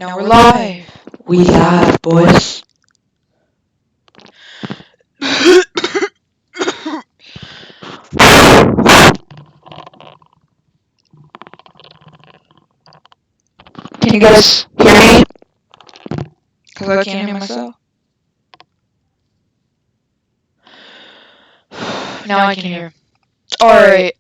Now we're live. We live, boys. Can you guys hear me? Because I can't hear myself. Now I can hear. Alright.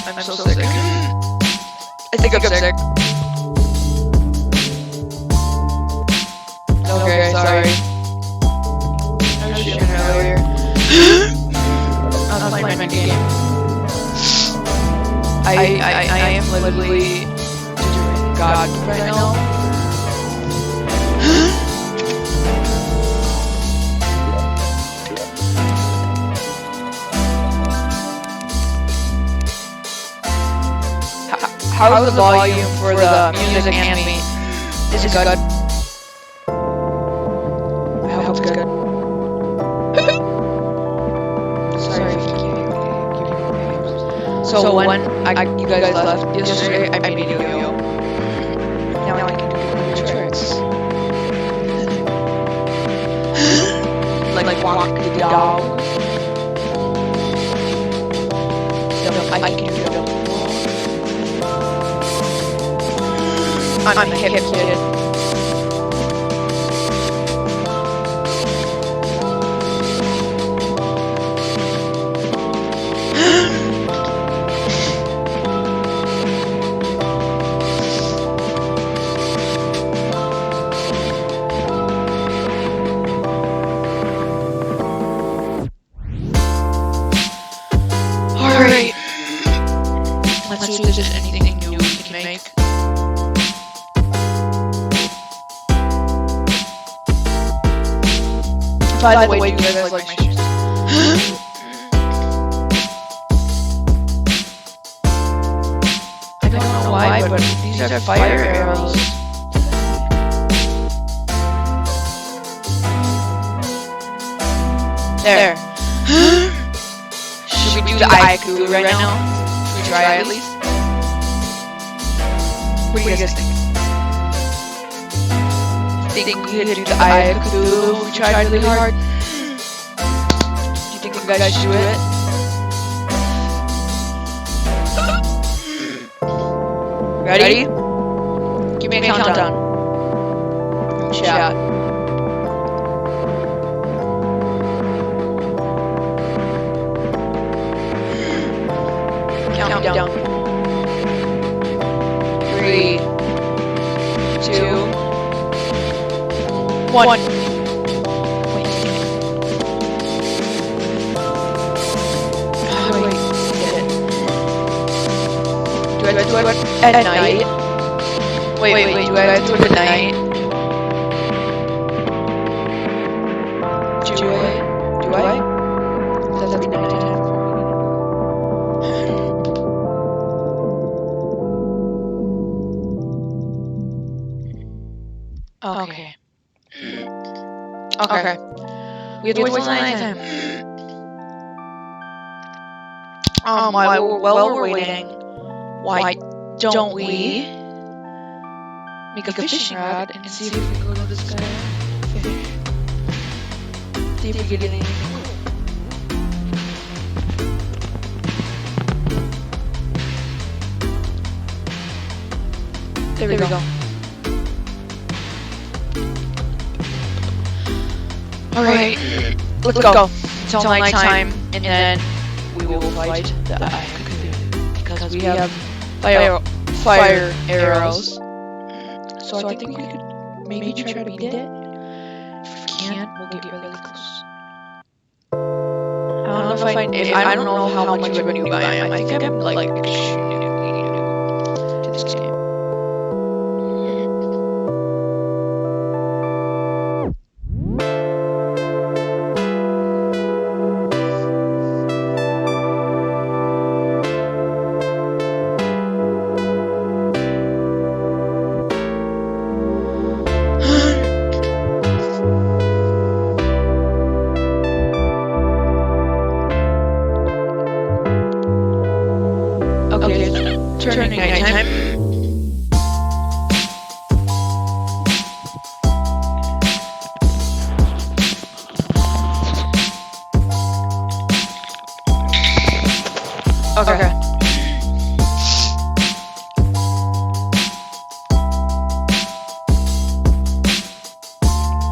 I'm so sick. I think I'm sick. Okay, sorry. I was shooting earlier. I was playing my game. I am literally doing God right now. How's the volume for the music and me? Is it good? I hope it's good. Sorry if you keep So when you guys left yesterday, I made a yo-yo. Now I can do tricks. like walk the dog. I can do double. I'm a hip kid. Alright. Let's see if there's anything new we can make. By the way, do you guys like my shoes? I don't know why, but these are fire arrows. There. Should we do the Ayaku right now? Should we try at least? What do you guys think? Think we could do the Ayaku if we tried really hard? Do you think you guys should do it? Ready? Give me a countdown. Chat. Countdown. 3, 2, 1. Do I do it at night? Wait, do I do it at night? Do I? That'd be nighttime for me. Okay. We have to wait till nighttime. While we're waiting, why don't we make a fishing rod and see if we can go to this guy and fish. See if we can get anything cool. There we go. Alright, let's go. Until nighttime, and then we will fight the Eye of Cthulhu. Because we have fire arrows. So I think we could maybe try to beat it. If we can't, we'll get really close. I don't know how much of a noob I am. I think I'm like newbie to this game. Okay, it's turning nighttime. Okay.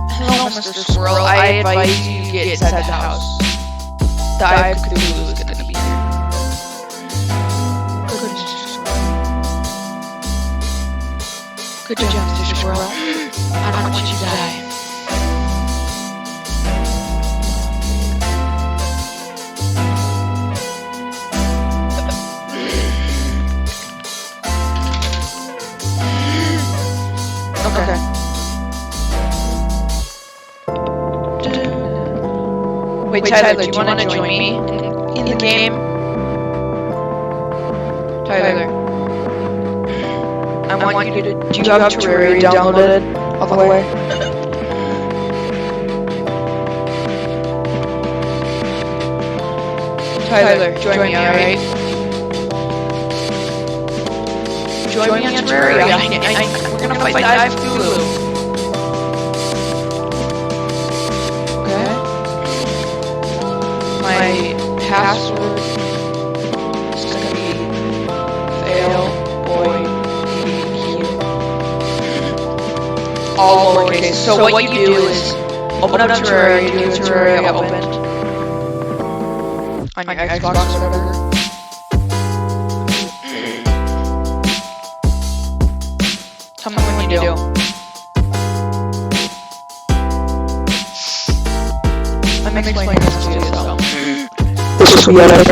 Hello, Mr. Squirrel. I advise you get inside the house. The Eye of Cthulhu is gonna be here. Good job, Mr. Squirrel. I don't want you to die. Okay. Wait, Tyler, do you want to join me in the game? Tyler. I want you to. Do you have Terraria downloaded all the way? Tyler, join me, alright? Join me on Terraria. We're gonna fight the Eye of Cthulhu. Okay. My password is gonna be failboy. All lowercase. So what you do is open up Terraria, do a Terraria opened on your Xbox or whatever. Tell me when you do. I'm explaining this to you, so. This is weird.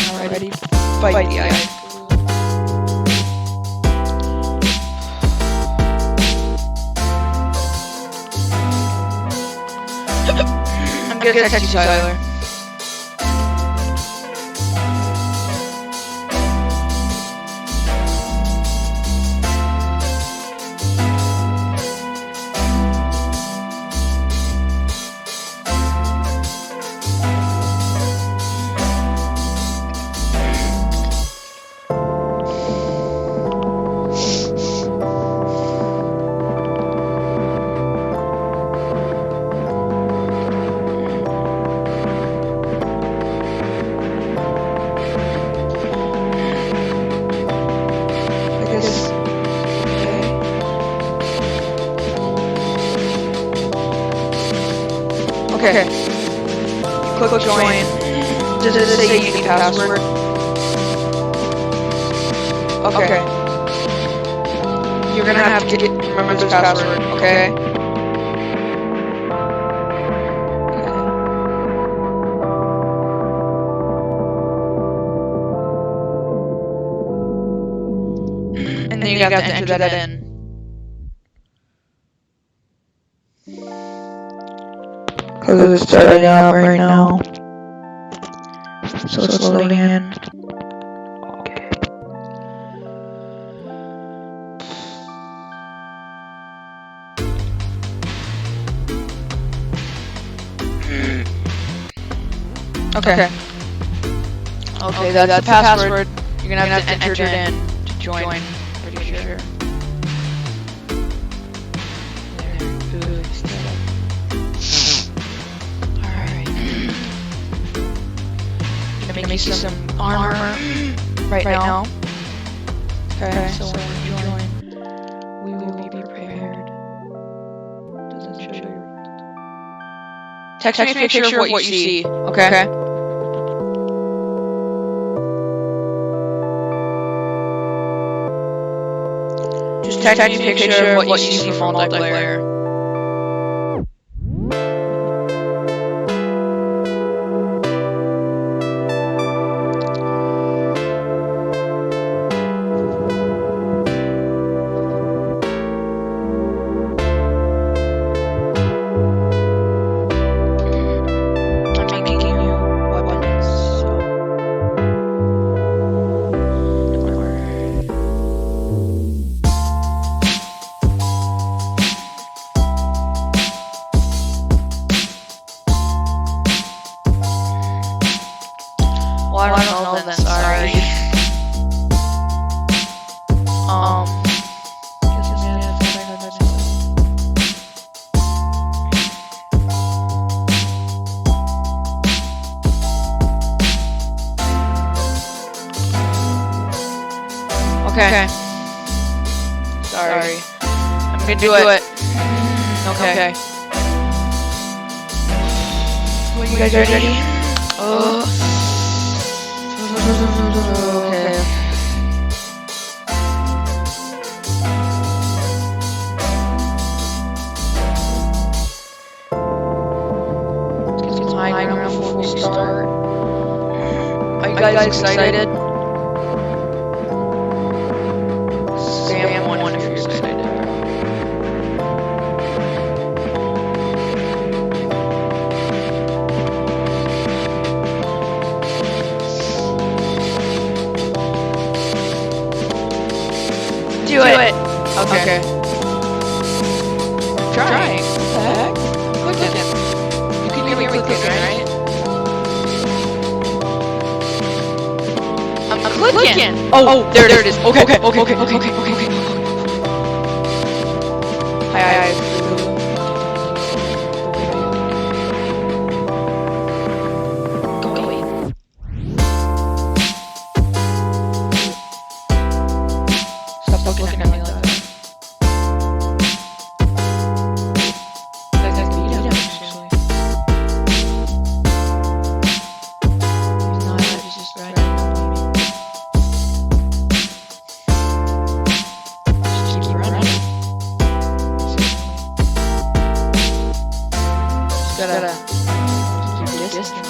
Alrighty, fight the Eye. I'm gonna text you, Tyler. Okay. Click join. Does it say you need password? Okay. You're gonna have to remember this password, okay? And then you have to enter that in. Because it's starting up right now. So it's loading in. Okay. Okay. Okay, that's the password. You're gonna have to enter it in to join. make you some armor right now. Okay, so when you join, we will be prepared. Doesn't show you. Text me a picture of what you see. Okay. Just text me a picture of what you see from multiplayer. I don't know then, sorry. Okay. Sorry. I'm gonna do it. Okay. You guys ready? Okay. Let's get time before we start. Are you guys excited? Spam one if you're excited. Do it. Okay. Trying. What the heck? Clicking. You can hear me clicking, right? I'm clicking. Oh, there it is. Okay. Hi. Stop looking at me like that. That's beat him, actually. He's not, he's just riding up on me. Just keep running. Just gotta keep your distance.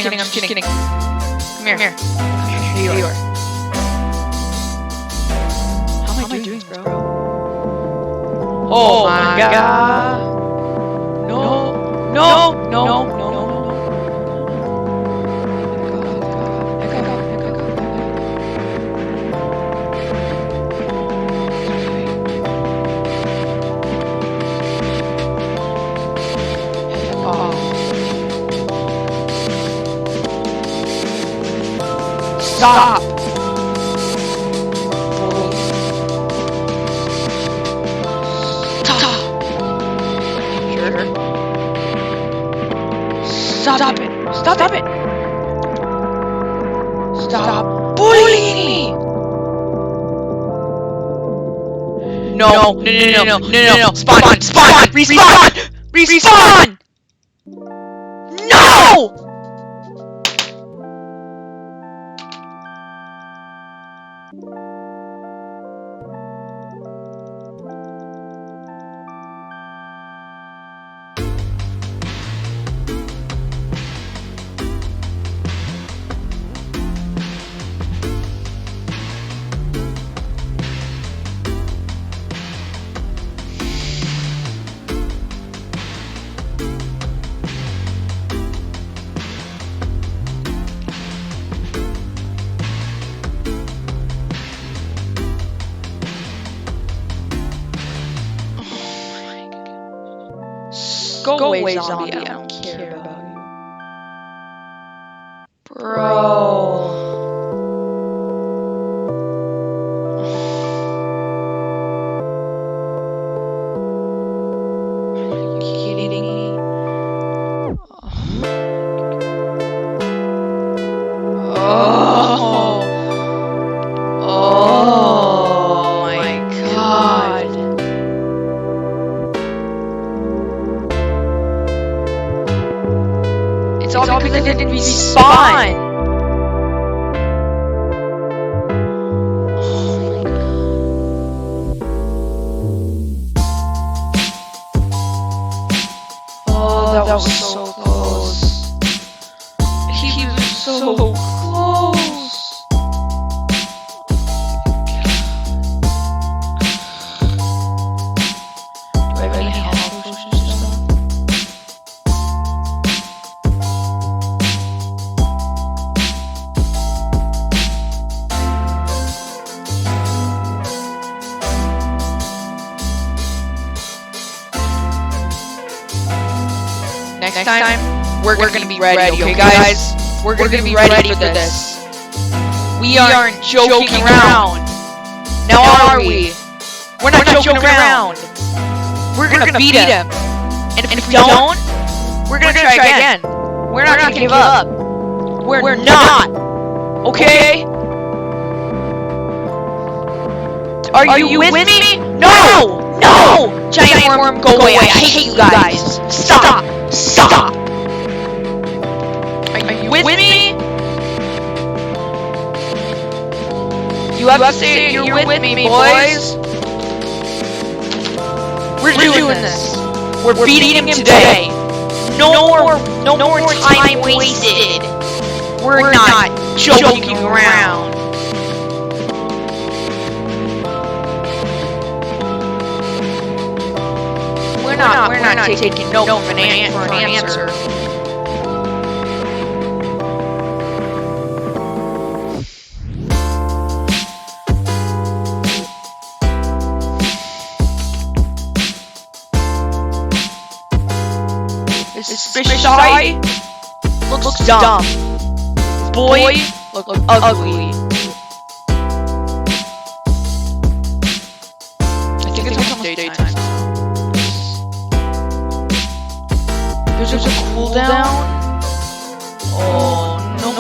I'm just kidding. Come here. Here you are. How am I doing, bro? Oh my god. No. Stop! Sure. Stop it! Stop bullying me! No! Spawn! Respawn! No! Go away, zombie. I don't care about you. Bro. It's all because it didn't respawn. Oh, that was so close. He was so close. Do I have any health potions or stuff? Next time, we're gonna be ready, okay guys? We're gonna be ready for this. We aren't joking around. Now are we? We're not joking around. We're gonna beat him. And if we don't, we're gonna try again. We're not gonna give up. We're not. Okay? Are you with me? No! No! Giant worm, go away. I hate you guys. Stop! Stop! Are you with me? You have to say you're with me, boys. We're doing this. We're beating him today. No more time wasted. We're not joking around. We're not taking no for an answer. This fish eye looks dumb. Boy looks ugly. I think it's almost daytime. There's a cooldown? Oh no.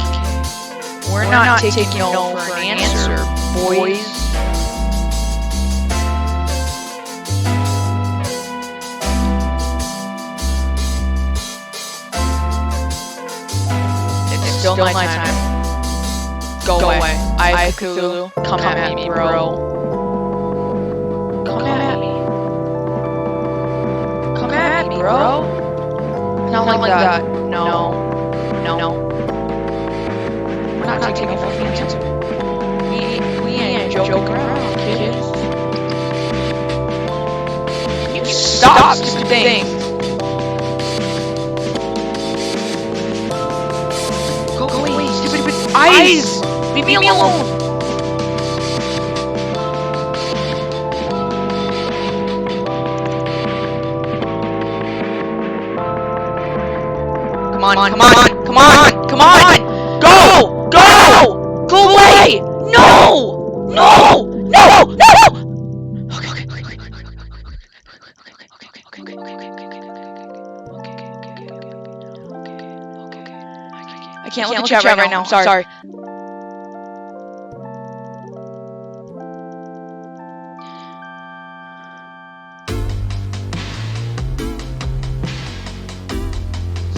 Okay. We're not taking no for an answer, boys. It's still nighttime. Go away. I Cthulhu. Come at me, bro. Come at me. Come at me, bro. Not like that. No. We're not taking for an answer. We ain't joking around, kids. You stop, stupid thing. Go away, stupid eyes. Leave me alone. Come on! Go away! No! Okay. I can't look at chat right now. Sorry.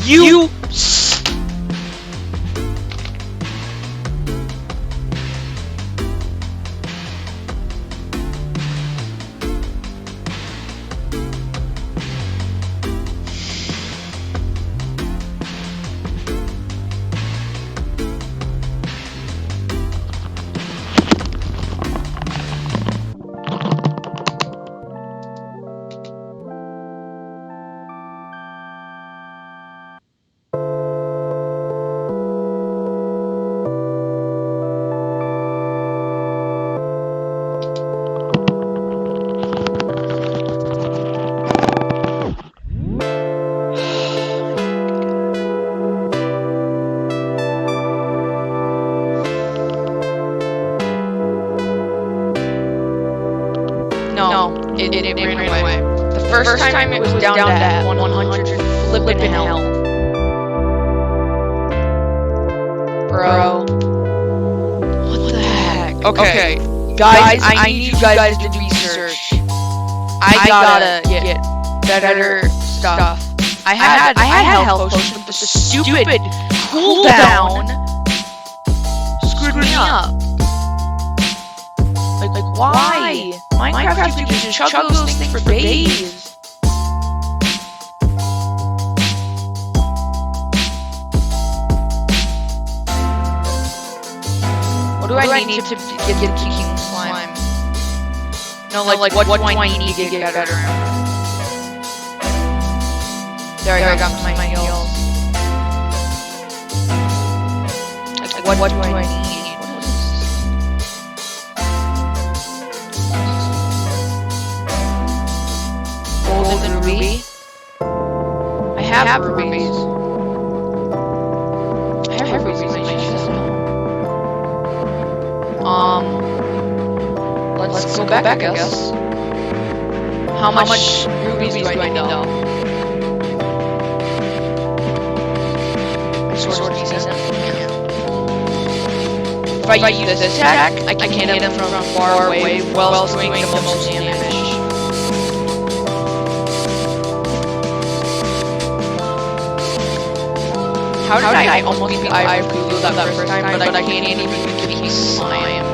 You No, it ran away. The first time it was down to 100 flippin' health. Bro. What the heck? Okay. Guys, I need you guys to do research. I gotta get better stuff. I had health potions, but the stupid cooldown screwed me up. Like why? Minecraft, you can just chug those things for days. What do I need to get king slime? No, like what do I need to get better? There I got my heals. Like what do I need? Golden ruby? I have rubies. I have rubies in my chest now. Let's go back, I guess. How much rubies do I need though? Sword decent. If I use this attack, I can hit him from far away while doing the most damage. How did I almost beat the Eye of Cthulhu that first time, but I can't even beat the King Slime?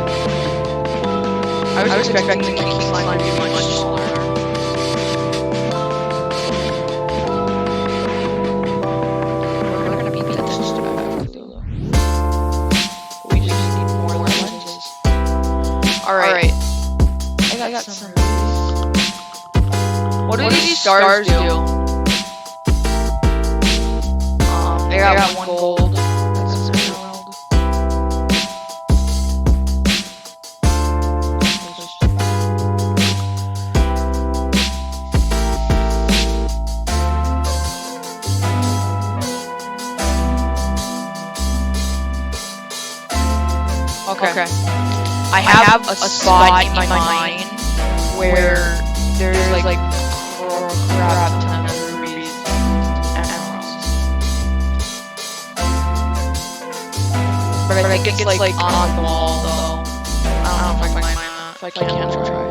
I was expecting the King Slime to be much smaller. We're gonna beat the Eye of Cthulhu. We just need more lenses. Alright. I got some. What do these stars do? I got one gold. That's emerald. Okay. I have a spot in my mind where there's like crap ton of rubies and emeralds. But I think it's like on the wall though. I don't know if I can climb that. If I can, I'll try.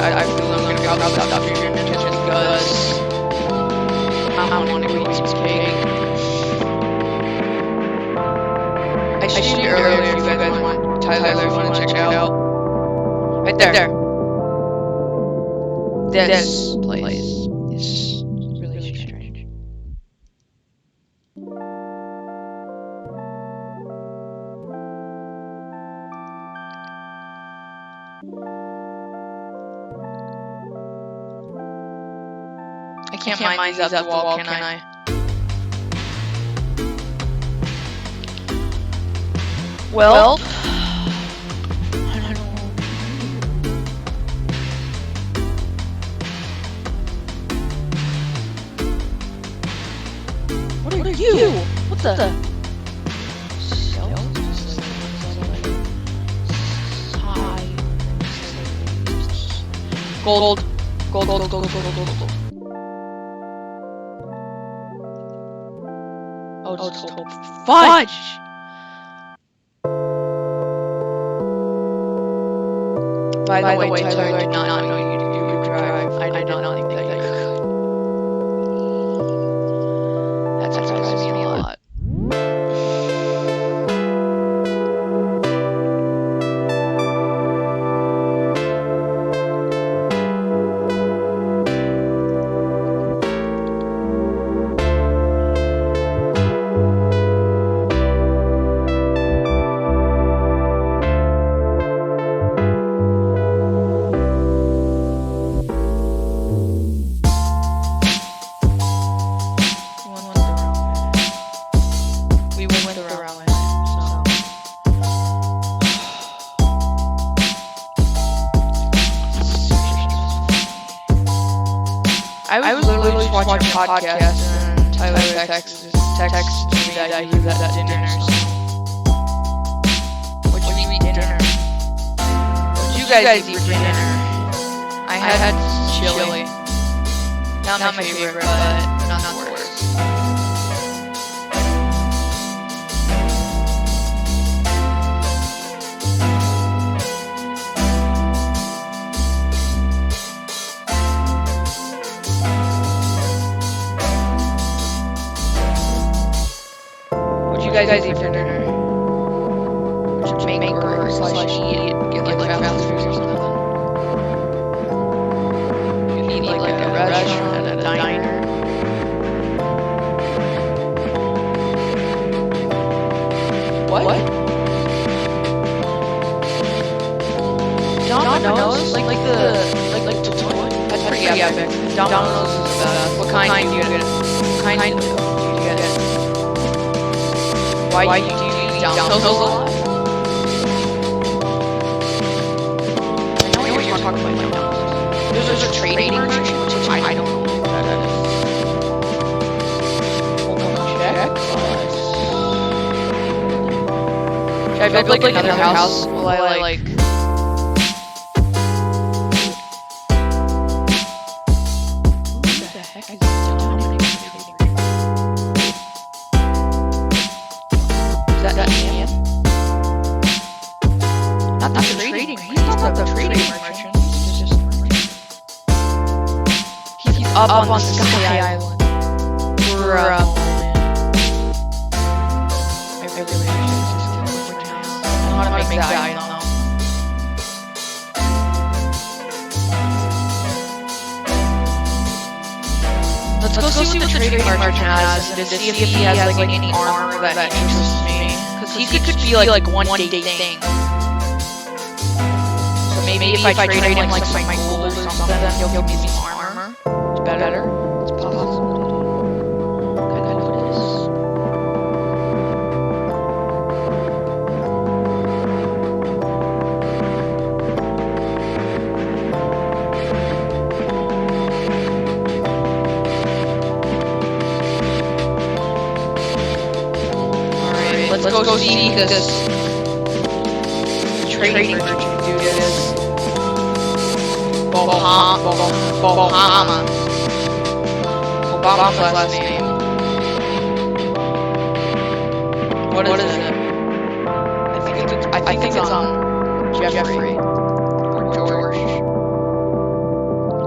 I feel I'm gonna go out that fusion just because I want to eat this cake. I showed you earlier if you guys want Tyler want to check it out. Right there. This place is really strange. I can't mine these out the wall, can I? Well, I don't know. What are you? What the? Gold. Oh, it's called fudge! By the way, Tyler, I did not know you could drive. I did not think that you could. That surprises me a lot. I was literally just watching a podcast and text me that he was at dinner. What'd you eat dinner? What'd you guys eat for dinner? I had chili. Not my favorite, but not the worst. What'd you guys eat for dinner? What'd you make or slash eat? Get like fast food or something? You eat like a restaurant at a diner? What? Domino's? Like the toy? That's pretty epic. Domino's is the best. What kind do you get? What kind do you get? Why do you eat Domino's a lot? I know what you're talking about Domino's. There's a trading merchant, which I don't know what that is. We'll come check. Should I build like another house? Will I like... Not the trading. He's not the trading merchant. He's just a merchant. He's up on the Sky Island. Bro. I really wish I was just I don't know how to make that island though. Let's go see what the trading merchant has and see if he has like any armor that interests me. Because he could be like one day thing. Maybe if I trade him like some gold or something, he'll give me some armor. It's better. It's possible. I know it is. Alright, let's go see this trading merchant dude is. Obama's last name. What is it? I think it's on Jeffrey or George.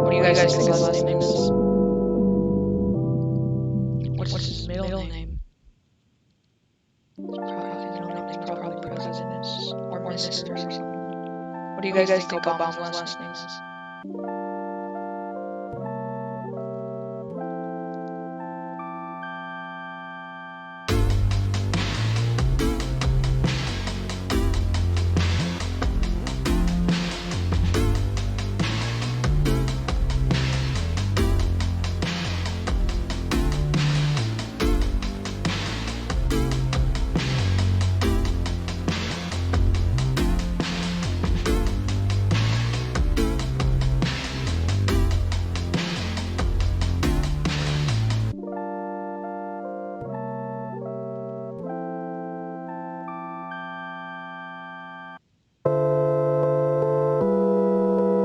What do you guys think his last name is? What's his middle name? Probably President or Mr. or something. What do you guys think Obama's last name is?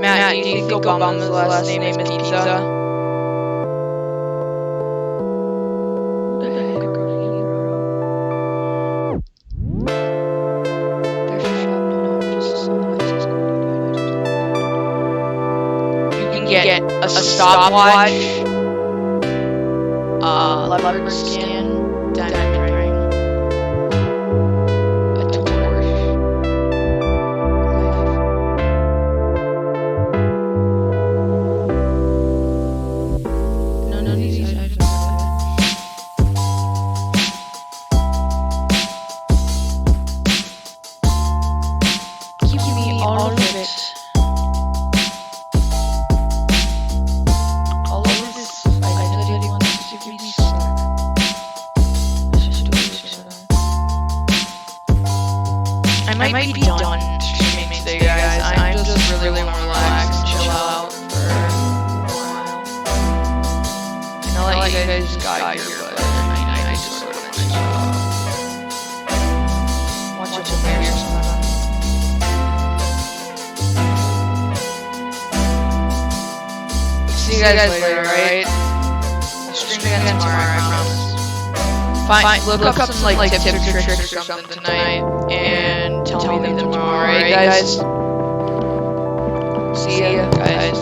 Matt, do you think Obama's last name is Pizza? Who the heck are you, bro? There's a shop, no, just you can get a stopwatch, leopard skin, diamond ring, a torch. None of these items give me all of it. All of this, I really want to give me some. Let's just do this. I might be done streaming today, guys. I just really want to relax and chill out for a while. I know that you guys got here, but I you guys later, alright? I'll stream again tomorrow, I promise. Look up some like tips or tricks or something tonight, and tell me them tomorrow, alright guys? See ya, guys.